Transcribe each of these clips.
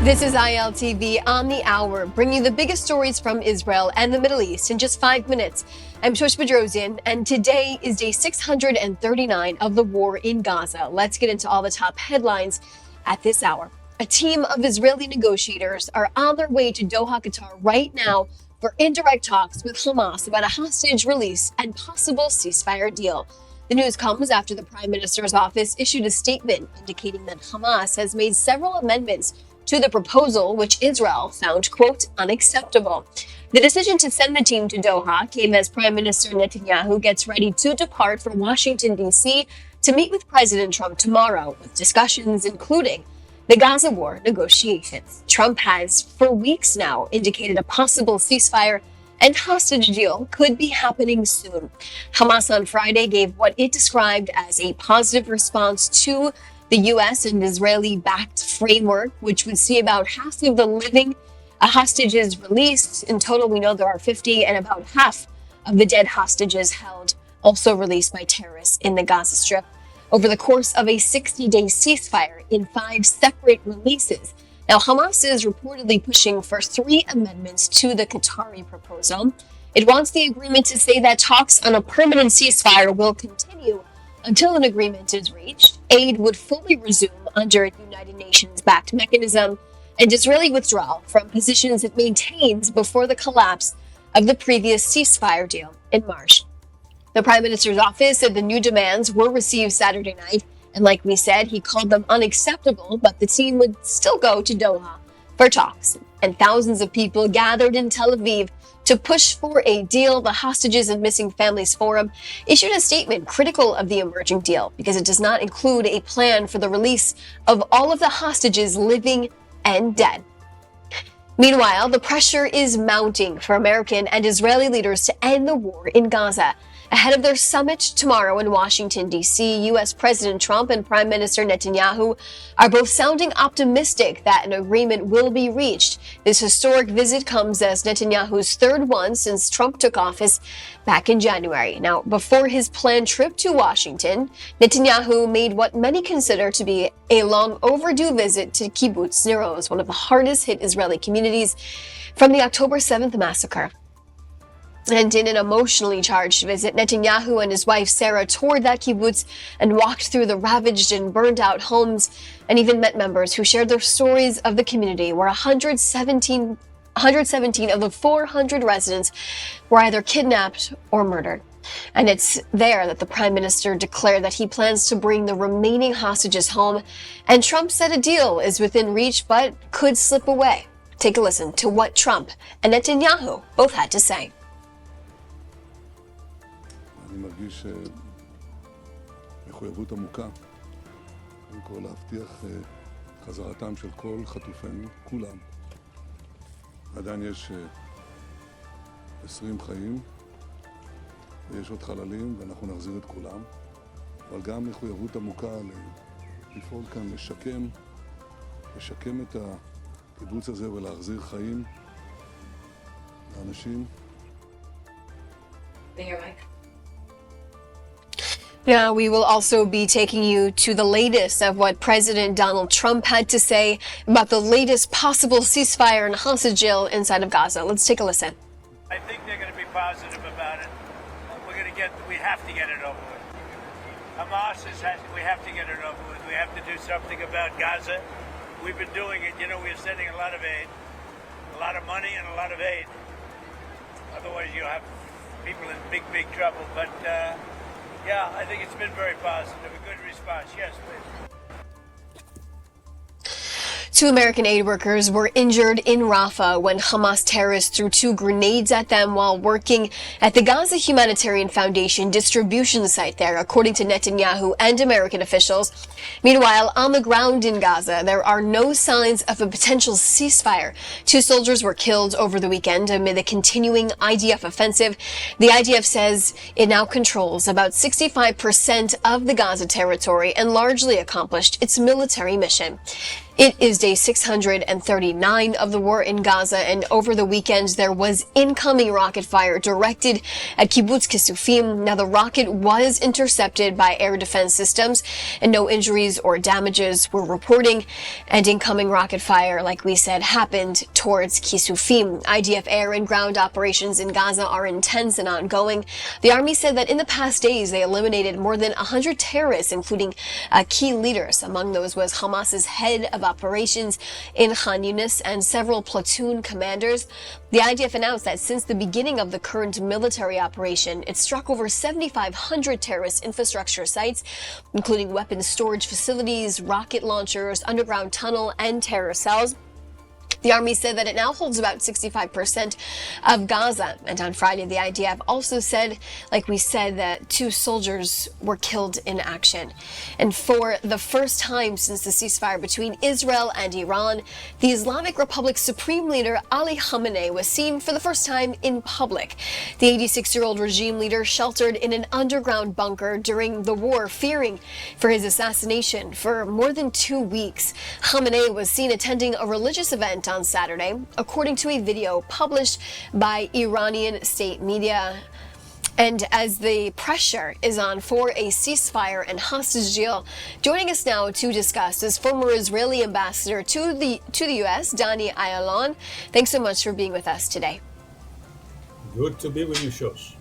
This is ILTV on the hour, bringing you the biggest stories from Israel and the Middle East in just 5 minutes. I'm Shosh Bedrosian, and today is day 639 of the war in Gaza. Let's get into all the top headlines at this hour. A team of Israeli negotiators are on their way to Doha, Qatar right now for indirect talks with Hamas about a hostage release and possible ceasefire deal. The news comes after the Prime Minister's office issued a statement indicating that Hamas has made several amendments to the proposal, which Israel found, quote, unacceptable. The decision to send the team to Doha came as Prime Minister Netanyahu gets ready to depart for Washington, D.C. to meet with President Trump tomorrow, with discussions including the Gaza war negotiations. Trump has, for weeks now, indicated a possible ceasefire and hostage deal could be happening soon. Hamas on Friday gave what it described as a positive response to the U.S. and Israeli-backed framework, which would see about half of the living hostages released. In total, we know there are 50, and about half of the dead hostages held also released by terrorists in the Gaza Strip over the course of a 60-day ceasefire in 5 separate releases. Now, Hamas is reportedly pushing for 3 amendments to the Qatari proposal. It wants the agreement to say that talks on a permanent ceasefire will continue until an agreement is reached. Aid would fully resume under a United Nations-backed mechanism, and Israeli withdrawal from positions it maintained before the collapse of the previous ceasefire deal in March. The Prime Minister's office said the new demands were received Saturday night, and like we said, he called them unacceptable, but the team would still go to Doha for talks. And thousands of people gathered in Tel Aviv to push for a deal. The Hostages and Missing Families Forum issued a statement critical of the emerging deal because it does not include a plan for the release of all of the hostages, living and dead. Meanwhile, the pressure is mounting for American and Israeli leaders to end the war in Gaza. Ahead of their summit tomorrow in Washington, D.C., U.S. President Trump and Prime Minister Netanyahu are both sounding optimistic that an agreement will be reached. This historic visit comes as Netanyahu's third one since Trump took office back in January. Now, before his planned trip to Washington, Netanyahu made what many consider to be a long overdue visit to Kibbutz Nir Oz, one of the hardest hit Israeli communities from the October 7th massacre. And in an emotionally charged visit, Netanyahu and his wife Sarah toured that kibbutz and walked through the ravaged and burned out homes, and even met members who shared their stories of the community, where 117 of the 400 residents were either kidnapped or murdered. And it's there that the Prime Minister declared that he plans to bring the remaining hostages home, and Trump said a deal is within reach but could slip away. Take a listen to what Trump and Netanyahu both had to say. אני מרגיש מחויבות עמוקה, קודם כל להבטיח חזרתם של כל חטופינו, כולם. עדיין יש 20 חיים, ויש עוד חללים, ואנחנו נחזיר את כולם. אבל גם מחויבות עמוקה לפעול כאן, לשקם את הקיבוץ הזה ולהחזיר חיים לאנשים. Now, we will also be taking you to the latest of what President Donald Trump had to say about the latest possible ceasefire and hostage deal inside of Gaza. Let's take a listen. I think they're going to be positive about it. We have to get it over with. Hamas we have to get it over with. We have to do something about Gaza. We've been doing it. You know, we're sending a lot of aid, a lot of money and a lot of aid. Otherwise, you'll have people in big trouble. But, yeah, I think it's been very positive, a good response. Yes, please. 2 American aid workers were injured in Rafah when Hamas terrorists threw 2 grenades at them while working at the Gaza Humanitarian Foundation distribution site there, according to Netanyahu and American officials. Meanwhile, on the ground in Gaza, there are no signs of a potential ceasefire. 2 soldiers were killed over the weekend amid the continuing IDF offensive. The IDF says it now controls about 65% of the Gaza territory and largely accomplished its military mission. It is day 639 of the war in Gaza, and over the weekend there was incoming rocket fire directed at Kibbutz Kisufim. Now, the rocket was intercepted by air defense systems, and no injuries or damages were reporting. And incoming rocket fire, like we said, happened towards Kisufim. IDF air and ground operations in Gaza are intense and ongoing. The army said that in the past days they eliminated more than 100 terrorists, including key leaders. Among those was Hamas's head of operations in Khan Yunis and several platoon commanders. The IDF announced that since the beginning of the current military operation, it struck over 7,500 terrorist infrastructure sites, including weapons storage facilities, rocket launchers, underground tunnel, and terror cells. The army said that it now holds about 65% of Gaza. And on Friday, the IDF also said, like we said, that 2 soldiers were killed in action. And for the first time since the ceasefire between Israel and Iran, the Islamic Republic's supreme leader, Ali Khamenei, was seen for the first time in public. The 86-year-old regime leader sheltered in an underground bunker during the war, fearing for his assassination for more than 2 weeks. Khamenei was seen attending a religious event on Saturday, according to a video published by Iranian state media. And as the pressure is on for a ceasefire and hostage deal, joining us now to discuss is former Israeli ambassador to the U.S., Dani Ayalon. Thanks so much for being with us today. Good to be with you, Shosh.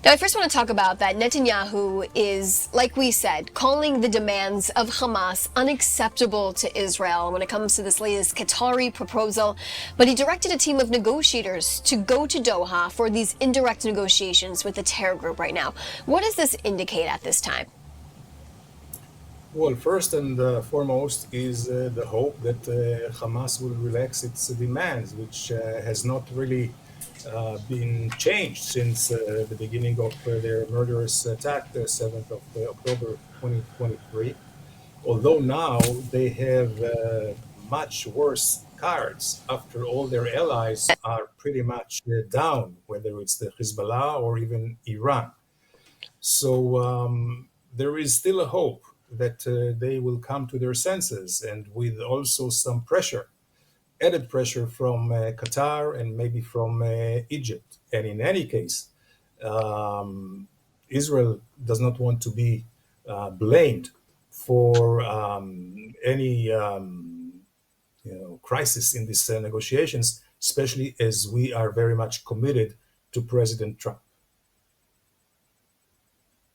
Now, I first want to talk about that Netanyahu is, like we said, calling the demands of Hamas unacceptable to Israel when it comes to this latest Qatari proposal. But he directed a team of negotiators to go to Doha for these indirect negotiations with the terror group right now. What does this indicate at this time? Well, first and foremost is the hope that Hamas will relax its demands, which has not really been changed since the beginning of their murderous attack, the 7th of October 2023. Although now they have much worse cards after all their allies are pretty much down, whether it's the Hezbollah or even Iran. So there is still a hope that they will come to their senses, and with also some pressure, added pressure from Qatar and maybe from Egypt. And in any case, Israel does not want to be blamed for any crisis in these negotiations, especially as we are very much committed to President Trump.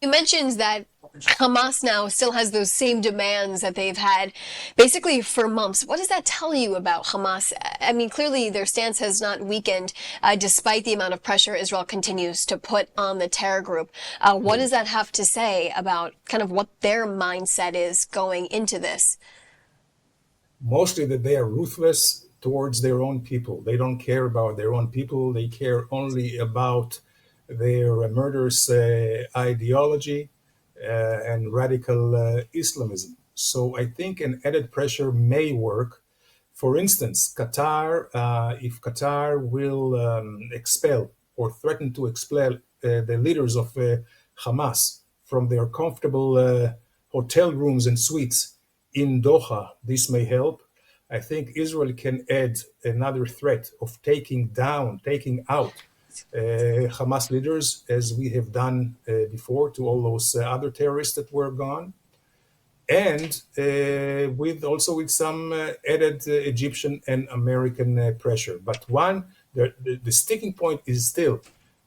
You mentioned that Hamas now still has those same demands that they've had basically for months. What does that tell you about Hamas? I mean, clearly their stance has not weakened despite the amount of pressure Israel continues to put on the terror group. What does that have to say about kind of what their mindset is going into this? Mostly that they are ruthless towards their own people. They don't care about their own people. They care only about their murderous ideology and radical Islamism. So I think an added pressure may work. For instance, Qatar, if Qatar will expel or threaten to expel the leaders of Hamas from their comfortable hotel rooms and suites in Doha, this may help. I think Israel can add another threat of taking out Hamas leaders, as we have done before to all those other terrorists that were gone, and with some added Egyptian and American pressure. But the sticking point is still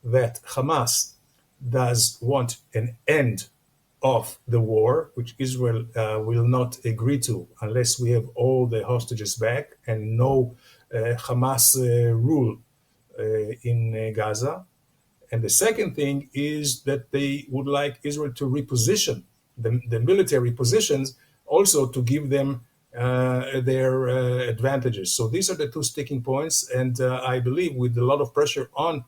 that Hamas does want an end of the war, which Israel will not agree to unless we have all the hostages back and no Hamas rule in Gaza. And the second thing is that they would like Israel to reposition the military positions, also to give them their advantages. So these are the two sticking points. And I believe with a lot of pressure on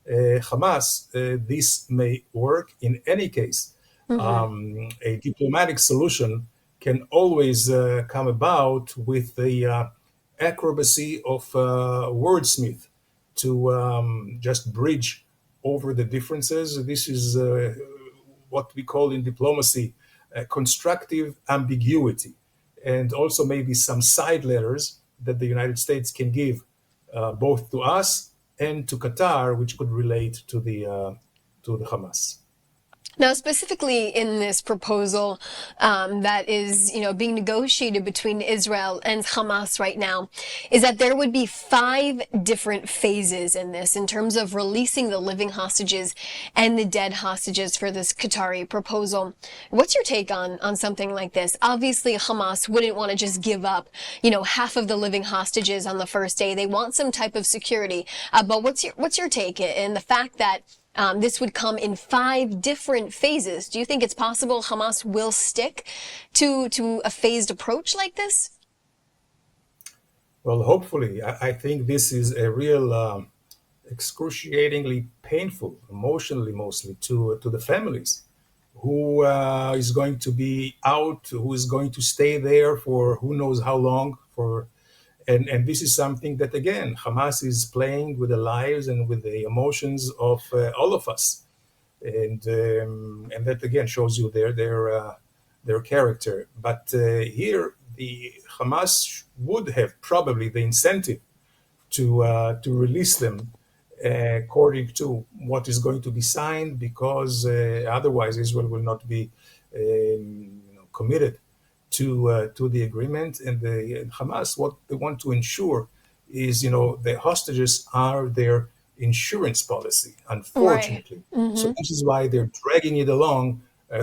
Hamas, this may work. In any case, a diplomatic solution can always come about with the acrobacy of wordsmith to just bridge over the differences. This is what we call in diplomacy constructive ambiguity. and also maybe some side letters that the United States can give both to us and to Qatar, which could relate to the Hamas. Now, specifically in this proposal that is, being negotiated between Israel and Hamas right now, is that there would be 5 different phases in this in terms of releasing the living hostages and the dead hostages for this Qatari proposal. What's your take on something like this? Obviously, Hamas wouldn't want to just give up, half of the living hostages on the first day. They want some type of security. But what's your take in the fact that this would come in 5 different phases? Do you think it's possible Hamas will stick to a phased approach like this? Well, hopefully. I think this is a real excruciatingly painful, emotionally mostly, to the families. Who is going to be out, who is going to stay there for who knows how long, and this is something that, again, Hamas is playing with the lives and with the emotions of all of us, and that again shows you their character. But here, the Hamas would have probably the incentive to release them according to what is going to be signed, because otherwise Israel will not be committed to the agreement. And the Hamas, what they want to ensure is, the hostages are their insurance policy, unfortunately. Right. Mm-hmm. So this is why they're dragging it along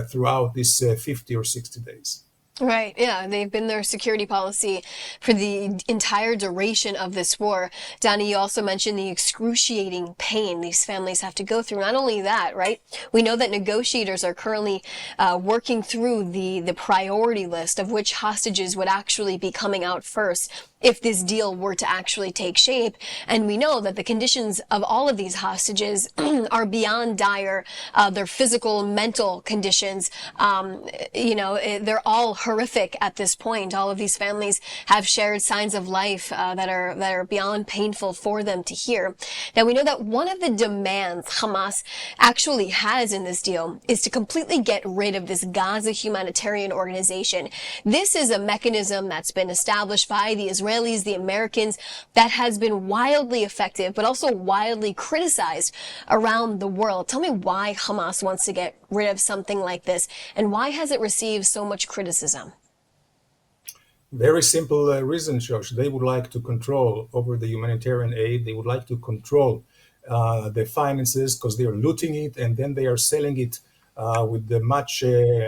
throughout this 50 or 60 days. Right. Yeah. They've been their security policy for the entire duration of this war. Danny, you also mentioned the excruciating pain these families have to go through. Not only that, right? We know that negotiators are currently working through the priority list of which hostages would actually be coming out first if this deal were to actually take shape. And we know that the conditions of all of these hostages are beyond dire. Their physical, mental conditions, they're all horrific at this point. All of these families have shared signs of life that are beyond painful for them to hear. Now, we know that one of the demands Hamas actually has in this deal is to completely get rid of this Gaza Humanitarian organization. This is a mechanism that's been established by the Israelis, the Americans, that has been wildly effective, but also wildly criticized around the world. Tell me why Hamas wants to get rid of something like this, and why has it received so much criticism? Very simple reason, Josh. They would like to control over the humanitarian aid. They would like to control the finances, because they are looting it and then they are selling it with the much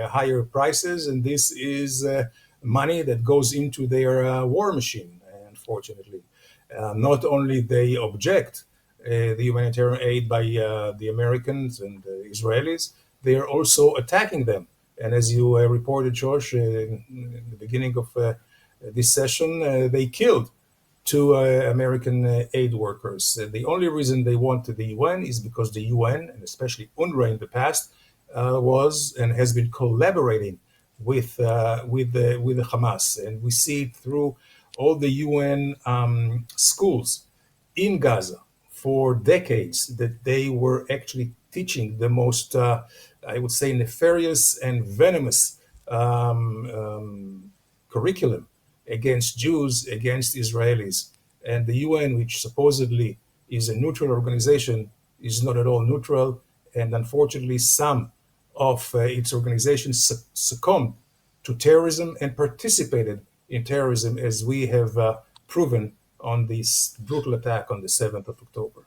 higher prices. And this is money that goes into their war machine, unfortunately. Not only they object the humanitarian aid by the Americans and the Israelis, they are also attacking them. And as you reported, Josh, in the beginning of this session, they killed 2 American aid workers. The only reason they want the UN is because the UN, and especially UNRWA in the past, was and has been collaborating with the Hamas. And we see it through all the UN schools in Gaza for decades that they were actually teaching the most, I would say, nefarious and venomous curriculum against Jews, against Israelis. And the UN, which supposedly is a neutral organization, is not at all neutral. And unfortunately, some of its organizations succumbed to terrorism and participated in terrorism, as we have proven on this brutal attack on the 7th of October.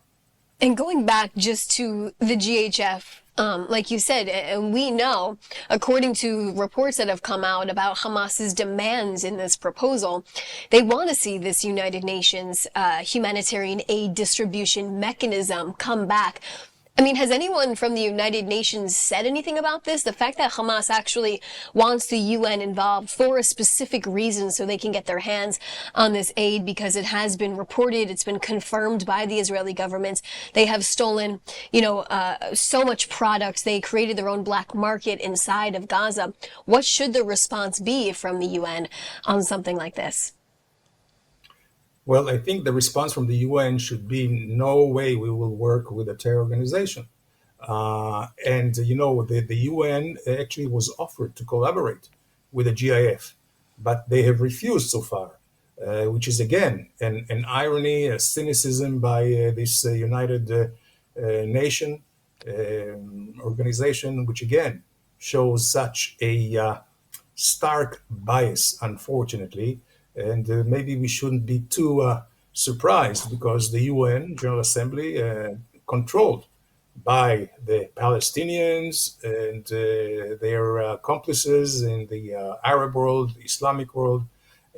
And going back just to the GHF, like you said, and we know, according to reports that have come out about Hamas's demands in this proposal, they want to see this United Nations humanitarian aid distribution mechanism come back. I mean, has anyone from the United Nations said anything about this? The fact that Hamas actually wants the UN involved for a specific reason so they can get their hands on this aid, because it has been reported, it's been confirmed by the Israeli government. They have stolen, so much product. They created their own black market inside of Gaza. What should the response be from the UN on something like this? Well, I think the response from the UN should be no way we will work with a terror organization. The UN actually was offered to collaborate with the GIF, but they have refused so far, which is again an irony, a cynicism by this United Nation organization, which again shows such a stark bias, unfortunately. And maybe we shouldn't be too surprised, because the UN General Assembly, controlled by the Palestinians and their accomplices in the Arab world, Islamic world,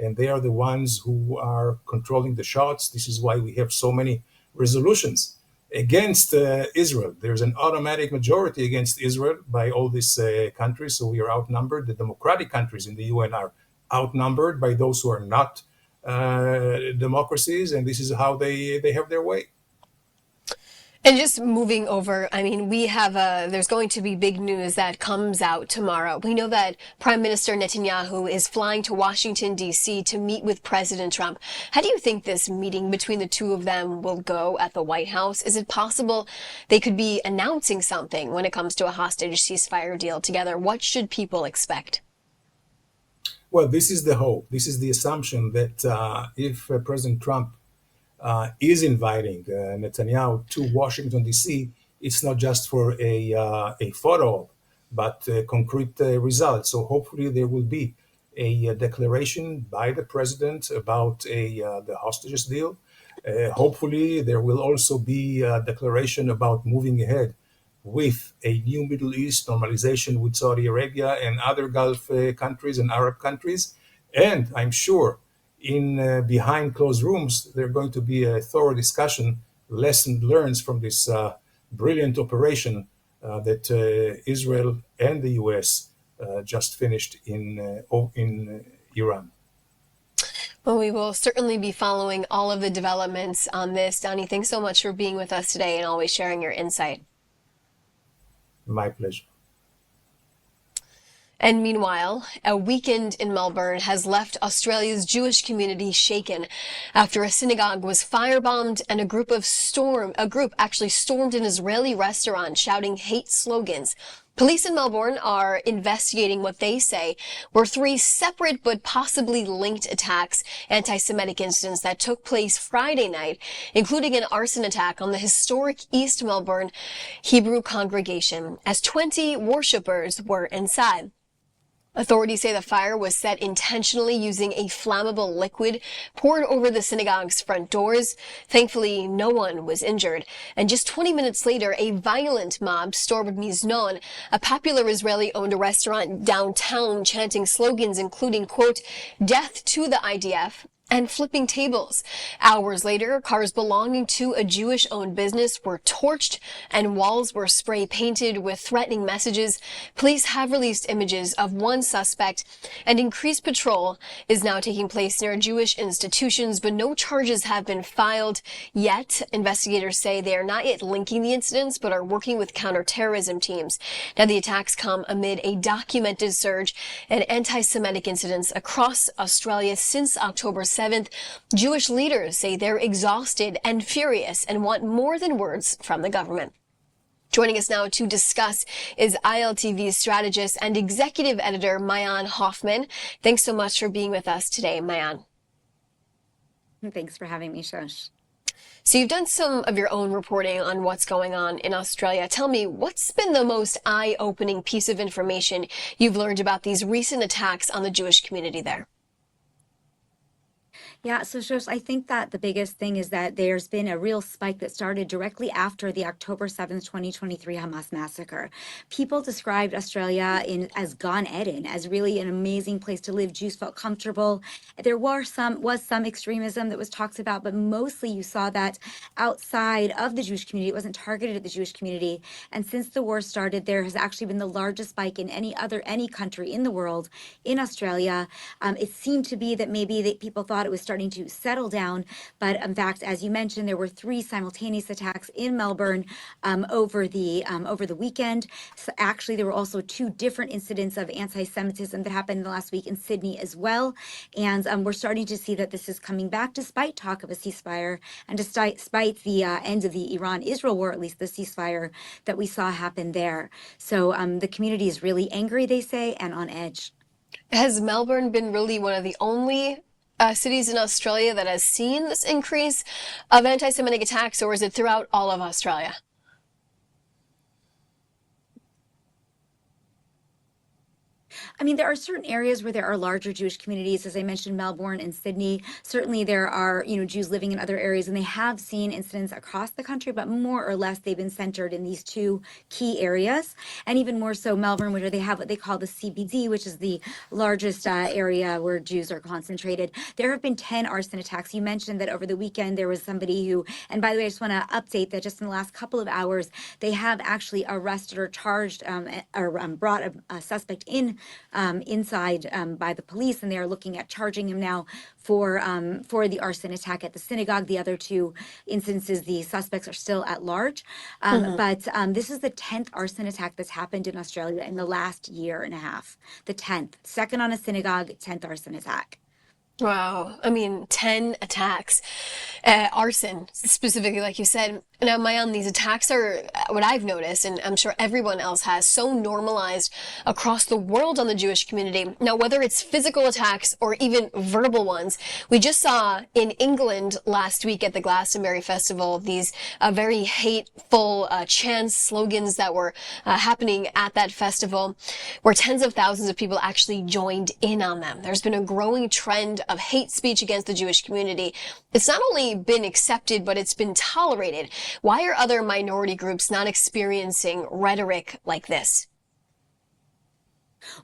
and they are the ones who are controlling the shots. This is why we have so many resolutions against Israel. There's an automatic majority against Israel by all these countries, so we are outnumbered. The democratic countries in the UN are outnumbered by those who are not democracies, and this is how they have their way. And just moving over, I mean, there's going to be big news that comes out tomorrow. We know that Prime Minister Netanyahu is flying to Washington, D.C. to meet with President Trump. How do you think this meeting between the two of them will go at the White House? Is it possible they could be announcing something when it comes to a hostage ceasefire deal together? What should people expect? Well, this is the hope. This is the assumption that if President Trump is inviting Netanyahu to Washington, D.C., it's not just for a photo, but concrete results. So hopefully there will be a declaration by the president about the hostages deal. Hopefully there will also be a declaration about moving ahead with a new Middle East normalization with Saudi Arabia and other Gulf countries and Arab countries. And I'm sure in behind closed rooms, there's going to be a thorough discussion, lessons learned from this brilliant operation that Israel and the U.S. Just finished in Iran. Well, we will certainly be following all of the developments on this. Donnie, thanks so much for being with us today and always sharing your insight. My pleasure. And meanwhile, a weekend in Melbourne has left Australia's Jewish community shaken after a synagogue was firebombed and a group actually stormed an Israeli restaurant shouting hate slogans. Police in Melbourne are investigating what they say were three separate but possibly linked attacks, anti-Semitic incidents that took place Friday night, including an arson attack on the historic East Melbourne Hebrew congregation, as 20 worshippers were inside. Authorities say the fire was set intentionally using a flammable liquid poured over the synagogue's front doors. Thankfully, no one was injured. And just 20 minutes later, a violent mob stormed Miznon, a popular Israeli-owned restaurant downtown, chanting slogans including, quote, "Death to the IDF," and flipping tables. Hours later, cars belonging to a Jewish-owned business were torched and walls were spray painted with threatening messages. Police have released images of one suspect, and increased patrol is now taking place near Jewish institutions, but no charges have been filed yet. Investigators say they are not yet linking the incidents, but are working with counterterrorism teams. Now, the attacks come amid a documented surge in anti-Semitic incidents across Australia since October 7th. Jewish leaders say they're exhausted and furious and want more than words from the government. Joining us now to discuss is ILTV strategist and executive editor Maayan Hoffman. Thanks so much for being with us today, Maayan. Thanks for having me, Shosh. So you've done some of your own reporting on what's going on in Australia. Tell me, what's been the most eye-opening piece of information you've learned about these recent attacks on the Jewish community there? Yeah, so Shosh, I think that the biggest thing is that there's been a real spike that started directly after the October 7th, 2023 Hamas massacre. People described Australia as Gan Eden, as really an amazing place to live. Jews felt comfortable. There was some extremism that was talked about, but mostly you saw that outside of the Jewish community. It wasn't targeted at the Jewish community. And since the war started, there has actually been the largest spike in any country in the world in Australia. It seemed to be that maybe people thought it was starting to settle down, but in fact, as you mentioned, there were three simultaneous attacks in Melbourne over the weekend. So actually, there were also two different incidents of anti-Semitism that happened in the last week in Sydney as well. And we're starting to see that this is coming back despite talk of a ceasefire and despite the end of the Iran-Israel war, at least the ceasefire that we saw happen there. So the community is really angry, they say, and on edge. Has Melbourne been really one of the only cities in Australia that has seen this increase of anti-Semitic attacks, or is it throughout all of Australia? I mean, there are certain areas where there are larger Jewish communities, as I mentioned, Melbourne and Sydney. Certainly, there are Jews living in other areas, and they have seen incidents across the country, but more or less they've been centered in these two key areas, and even more so Melbourne, where they have what they call the CBD, which is the largest area where Jews are concentrated. There have been 10 arson attacks. You mentioned that over the weekend there was somebody who, and by the way, I just want to update that just in the last couple of hours, they have actually arrested or charged brought a suspect in inside by the police, and they are looking at charging him now for the arson attack at the synagogue. The other two instances, the suspects are still at large, but this is the 10th arson attack that's happened in Australia in the last year and a half. The 10th, second on a synagogue, 10th arson attack. Wow. I mean, 10 attacks. Arson, specifically, like you said. Now, Maayan, these attacks are, what I've noticed, and I'm sure everyone else has, so normalized across the world on the Jewish community. Now, whether it's physical attacks or even verbal ones, we just saw in England last week at the Glastonbury Festival these very hateful chants, slogans that were happening at that festival, where tens of thousands of people actually joined in on them. There's been a growing trend of hate speech against the Jewish community. It's not only been accepted, but it's been tolerated. Why are other minority groups not experiencing rhetoric like this?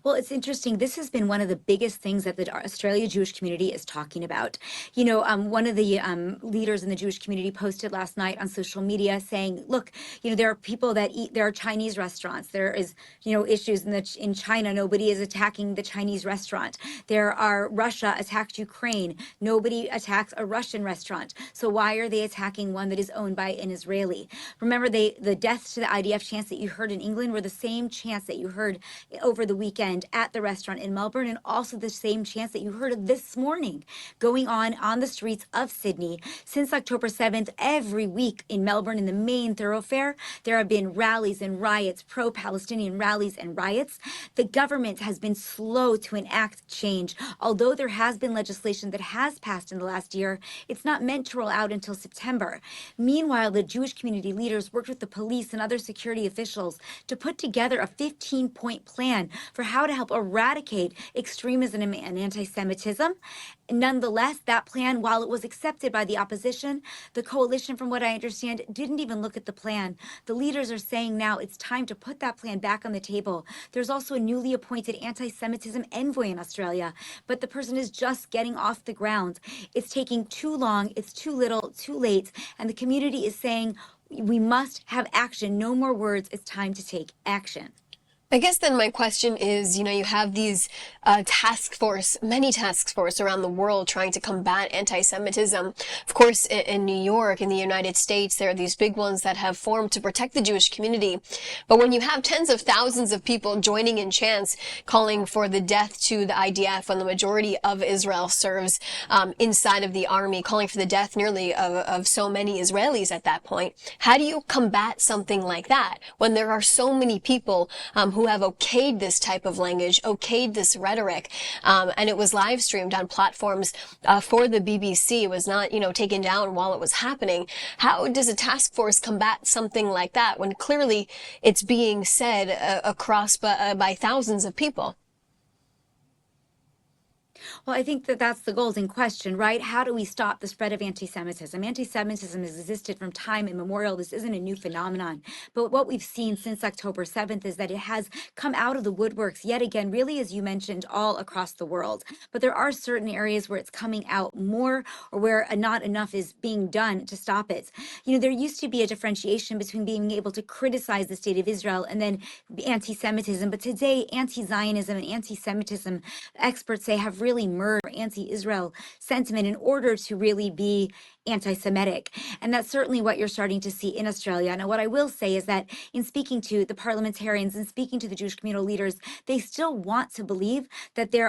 Well, it's interesting. This has been one of the biggest things that the Australia Jewish community is talking about. One of the leaders in the Jewish community posted last night on social media saying, look, there are people that eat, there are Chinese restaurants. There is, issues in China. Nobody is attacking the Chinese restaurant. There are Russia attacked Ukraine. Nobody attacks a Russian restaurant. So why are they attacking one that is owned by an Israeli? Remember, the deaths to the IDF chants that you heard in England were the same chants that you heard over the weekend at the restaurant in Melbourne, and also the same chants that you heard of this morning going on the streets of Sydney. Since October 7th, every week in Melbourne, in the main thoroughfare, there have been rallies and riots, pro-Palestinian rallies and riots. The government has been slow to enact change. Although there has been legislation that has passed in the last year, it's not meant to roll out until September. Meanwhile, the Jewish community leaders worked with the police and other security officials to put together a 15-point plan for how to help eradicate extremism and anti-Semitism. Nonetheless, that plan, while it was accepted by the opposition, the coalition, from what I understand, didn't even look at the plan. The leaders are saying now it's time to put that plan back on the table. There's also a newly appointed anti-Semitism envoy in Australia, but the person is just getting off the ground. It's taking too long, it's too little, too late, and the community is saying we must have action. No more words. It's time to take action. I guess then my question is, you have these many task force around the world trying to combat anti-Semitism. Of course, in New York, in the United States, there are these big ones that have formed to protect the Jewish community. But when you have tens of thousands of people joining in chants, calling for the death to the IDF, when the majority of Israel serves inside of the army, calling for the death nearly of so many Israelis at that point, how do you combat something like that when there are so many people who have okayed this type of language, okayed this rhetoric, and it was live streamed on platforms for the BBC. It was not, taken down while it was happening. How does a task force combat something like that when clearly it's being said across by thousands of people? Well, I think that that's the golden question, right? How do we stop the spread of anti-Semitism? Anti-Semitism has existed from time immemorial. This isn't a new phenomenon. But what we've seen since October 7th is that it has come out of the woodworks yet again, really, as you mentioned, all across the world. But there are certain areas where it's coming out more, or where not enough is being done to stop it. There used to be a differentiation between being able to criticize the state of Israel and then anti-Semitism. But today, anti-Zionism and anti-Semitism, experts say, have really merge anti-Israel sentiment in order to really be anti-Semitic. And that's certainly what you're starting to see in Australia. Now, what I will say is that in speaking to the parliamentarians and speaking to the Jewish communal leaders, they still want to believe that there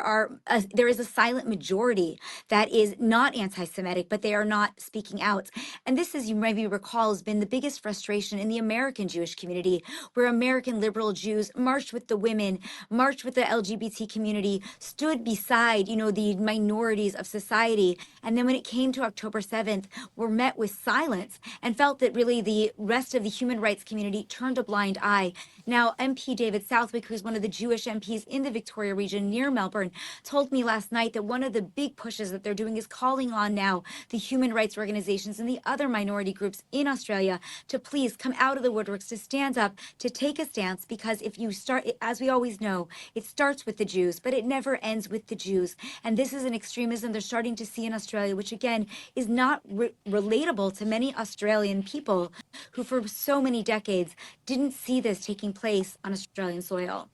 is a silent majority that is not anti-Semitic, but they are not speaking out. And this, as you maybe recall, has been the biggest frustration in the American Jewish community, where American liberal Jews marched with the women, marched with the LGBT community, stood beside, the minorities of society. And then when it came to October 7th, were met with silence and felt that really the rest of the human rights community turned a blind eye. Now, MP David Southwick, who's one of the Jewish MPs in the Victoria region near Melbourne, told me last night that one of the big pushes that they're doing is calling on now the human rights organizations and the other minority groups in Australia to please come out of the woodworks, to stand up, to take a stance, because if you start, as we always know, it starts with the Jews, but it never ends with the Jews. And this is an extremism they're starting to see in Australia, which again is not relatable to many Australian people who for so many decades didn't see this taking place on Australian soil.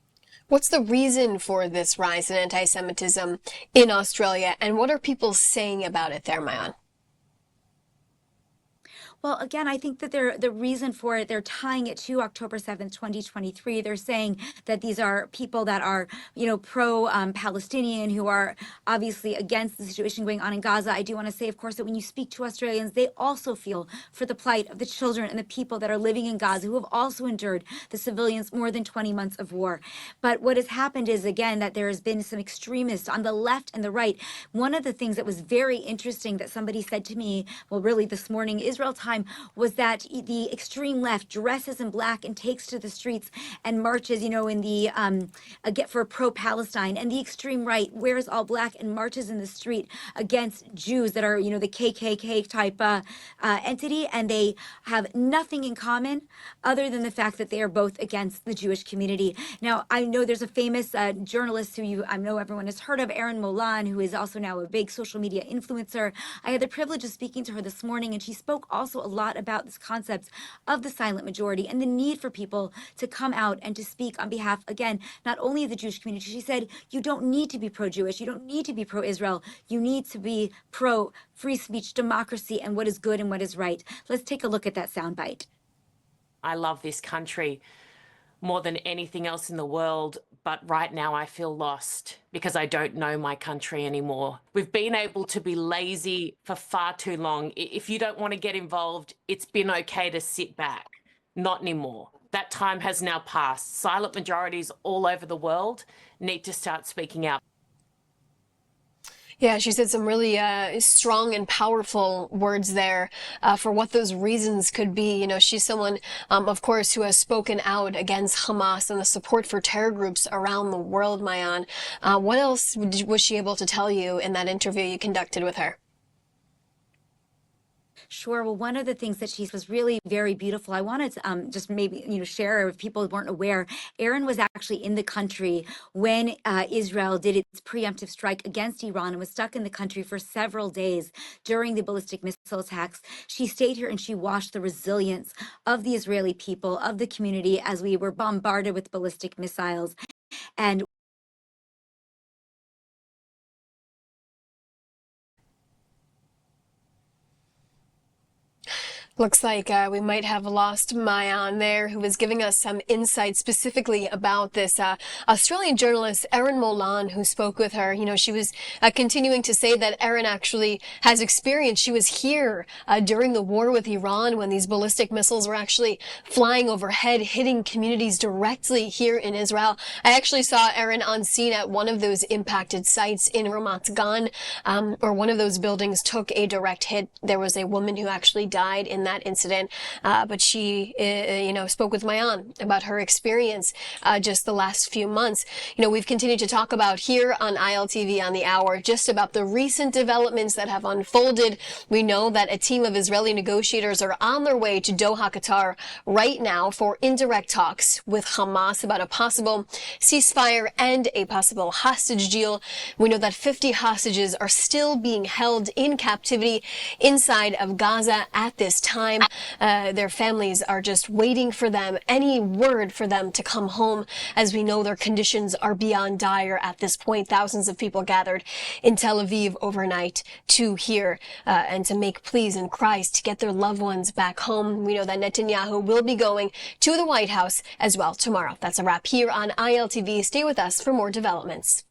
What's the reason for this rise in anti-Semitism in Australia, and what are people saying about it there, Maayan? Well, again, I think that the reason for it, they're tying it to October 7th, 2023. They're saying that these are people that are, pro-Palestinian, who are obviously against the situation going on in Gaza. I do want to say, of course, that when you speak to Australians, they also feel for the plight of the children and the people that are living in Gaza, who have also endured the civilians more than 20 months of war. But what has happened is, again, that there has been some extremists on the left and the right. One of the things that was very interesting that somebody said to me, well, really this morning, Israel Time, was that the extreme left dresses in black and takes to the streets and marches, in the for pro-Palestine, and the extreme right wears all black and marches in the street against Jews that are, the KKK type entity, and they have nothing in common other than the fact that they are both against the Jewish community. Now, I know there's a famous journalist who I know everyone has heard of, Erin Molan, who is also now a big social media influencer. I had the privilege of speaking to her this morning, and she spoke also a lot about this concept of the silent majority and the need for people to come out and to speak on behalf, again, not only of the Jewish community. She said, you don't need to be pro-Jewish, you don't need to be pro-Israel, you need to be pro-free speech, democracy, and what is good and what is right. Let's take a look at that soundbite. I love this country more than anything else in the world, but right now I feel lost because I don't know my country anymore. We've been able to be lazy for far too long. If you don't want to get involved, it's been okay to sit back. Not anymore. That time has now passed. Silent majorities all over the world need to start speaking out. Yeah, she said some really strong and powerful words there for what those reasons could be. She's someone, of course, who has spoken out against Hamas and the support for terror groups around the world, Maayan. What else was she able to tell you in that interview you conducted with her? Sure. Well, one of the things that she was really very beautiful. I wanted to just maybe, share if people weren't aware. Erin was actually in the country when Israel did its preemptive strike against Iran and was stuck in the country for several days during the ballistic missile attacks. She stayed here and she watched the resilience of the Israeli people, of the community, as we were bombarded with ballistic missiles. And Looks like we might have lost Maayan there, who was giving us some insight specifically about this Australian journalist, Erin Molan, who spoke with her. She was continuing to say that Erin actually has experience. She was here during the war with Iran when these ballistic missiles were actually flying overhead, hitting communities directly here in Israel. I actually saw Erin on scene at one of those impacted sites in Ramat Gan, or one of those buildings took a direct hit. There was a woman who actually died in that incident, but she, spoke with Maayan about her experience just the last few months. We've continued to talk about here on ILTV on the Hour just about the recent developments that have unfolded. We know that a team of Israeli negotiators are on their way to Doha, Qatar right now for indirect talks with Hamas about a possible ceasefire and a possible hostage deal. We know that 50 hostages are still being held in captivity inside of Gaza at this time. time. Their families are just waiting for them, any word for them to come home. As we know, their conditions are beyond dire at this point. Thousands of people gathered in Tel Aviv overnight to hear and to make pleas and cries to get their loved ones back home. We know that Netanyahu will be going to the White House as well tomorrow. That's a wrap here on ILTV. Stay with us for more developments.